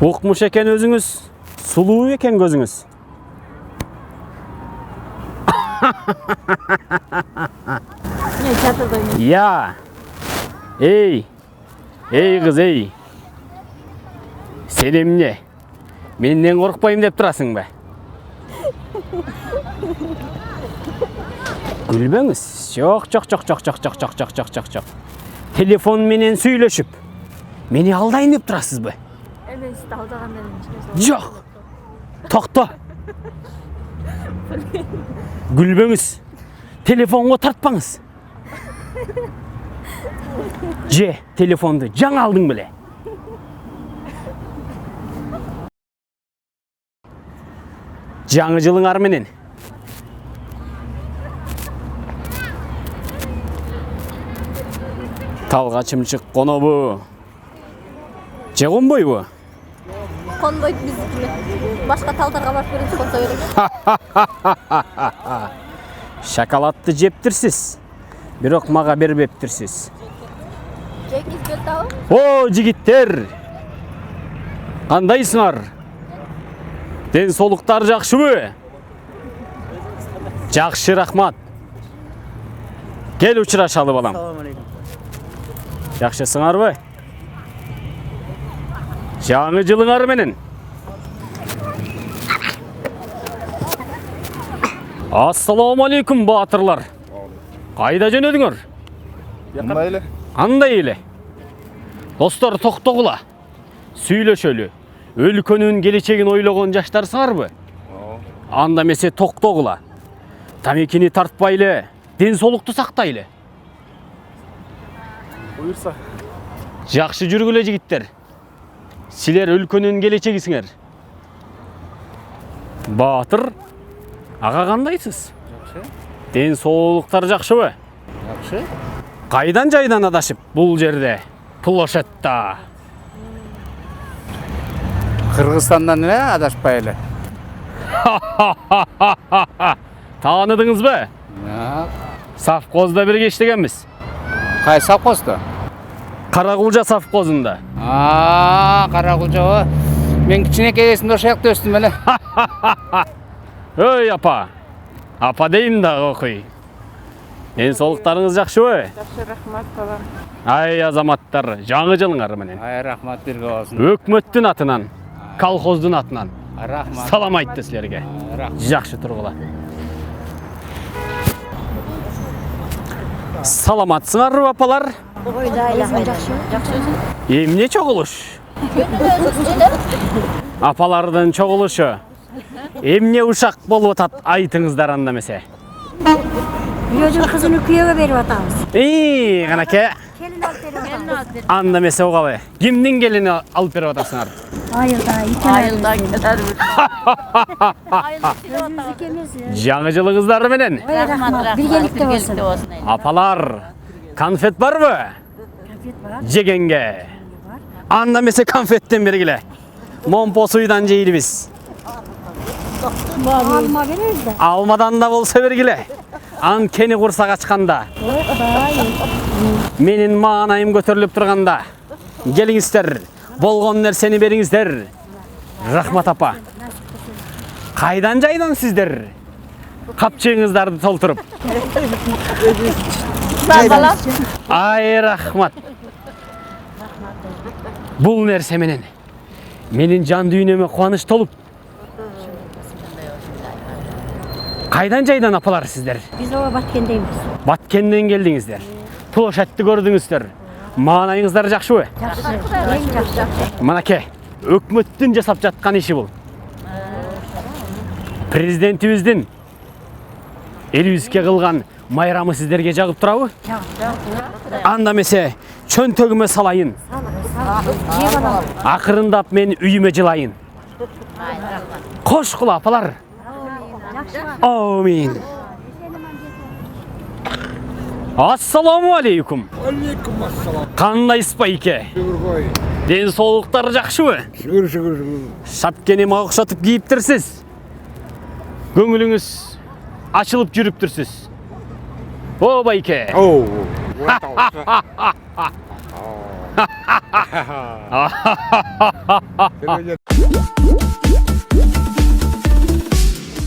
Укмуш экен өзүңүз, сулуу экен көзүңүз. Я. Эй кыз, эй. Сен эмне? Менден коркпойм деп турасың бе? Күлбөңүз. Жок. Телефон менен сүйлөшүп, мени алдайын деп турасызбы? Жок. Токто. Күлбөңүз. Телефонго тартпаңыз. Же, телефонду жаңа алдың беле? Жаңы жылыңар менен. Талга чымчык конобу? Же конбойбу? Конбойт биздики. Башка талдарга барып көрүнсө консо керек. Шоколадты жептирсиз. Бирок мага бербептирсиз. Жеңиз келтабы? О, жигиттер. Кандайсыңар? Ден соолуктар жакшыбы? Жакшы, рахмат. Кел учурашалы балам. Assalomu alaykum. Жакшысыңарбы? Жаңы жылыңар менен. Ассаламу алейкум, баатырлар. Кайда жөнөдүңөр? Андай эле. Достор, токтогула. Сүйлөшөлү. Өлкөнүн келечегин ойлогон жаштарсыңарбы? Анда эмесе токтогула. Тамекини тартпайлы, ден соолукту сактайлы. Буйрса. Жакшы жүргүлө, жигиттер. Силер өлкөнүн келечегисиңер. Баатыр, ага кандайсыз? Жакшы. Ден соолуктар жакшыбы? Жакшы. Кайдан жайдан адашып бул жерде? Плошадта. Кыргызстандан эле адашпайлы. Тааныдыңызбы? Совхозда бирге иштегенбиз. Кай совхозда? Каракулжа совхозунда. Каракулжа. Мен кичинекей кезимде ошол жакта өстүм эле. Ой, апа. Апа дейм да окуй. Ден соолуктарыңыз жакшыбы? Жакшы, рахмат балам. Ай, азаматтар, жаңы жылыңар менен. Ай, рахмат бирге болсун. Өкмөттүн атынан, колхоздун атынан Рахмат. салам айтты силерге. Рахмат. Жакшы тургула. Саламатсыңарбы, апалар? Жакшы. Эмне чогулуш? Апалардын чогулушу. Эмне ушак болуп атат, айтыңыздар анда эмесе. Бүйөөдүн кызын күйөөгө берип атабыз. Канаке. Келин алып берип атабыз. Анда эмесе угабы. Кимдин келини алып берип атасыңар? Айылда кетеді. Жаңы жылыңыздар менен. Рахмат. Биргеликте болсун. Апалар, конфет барбы? Конфет бар. Жегенге. Анда эмесе конфеттен бергиле. Момпо суйдан жейбиз. Алма беребиз да. Алмадан да болсо бергиле. Анткени курсак ачканда. Менин маанайым көтөрүлүп турганда. Келиңиздер, болгон нерсени бериңиздер. Рахмат, апа. Кайдан жайдан сиздер? Капчыгыңыздарды толтуруп. Ай, рахмат. Бул нерсе менен менин жан дүйнөмө кубаныч толуп. Кайдан жайдан апалар сиздер? Биз ова Баткендейбиз. Баткенден келдиңиздер. Плошадты көрдүңүздөр. Маанайыңыздар жакшыбы? Жакшы. Эң жакшы. Манаке, өкмөттүн жасап жаткан иши бул. Президентибиздин элибизге кылган майрамы сиздерге жагып турабы? Анда эмесе чөнтөгүмө салайын. Акырындап мен үйүмө жылайын. Кош кула, апалар. Амин. Ассаламу алейкум. Алейкум ассалам. Кандайсыз байке? Ден соолуктар жакшыбы? Шүгүр. Шапкени мага окшотуп кийиптирсиз. Көңүлүңүз ачылып жүрүптүрсүз. О байке. Murat olsa. Aa. Sen öyle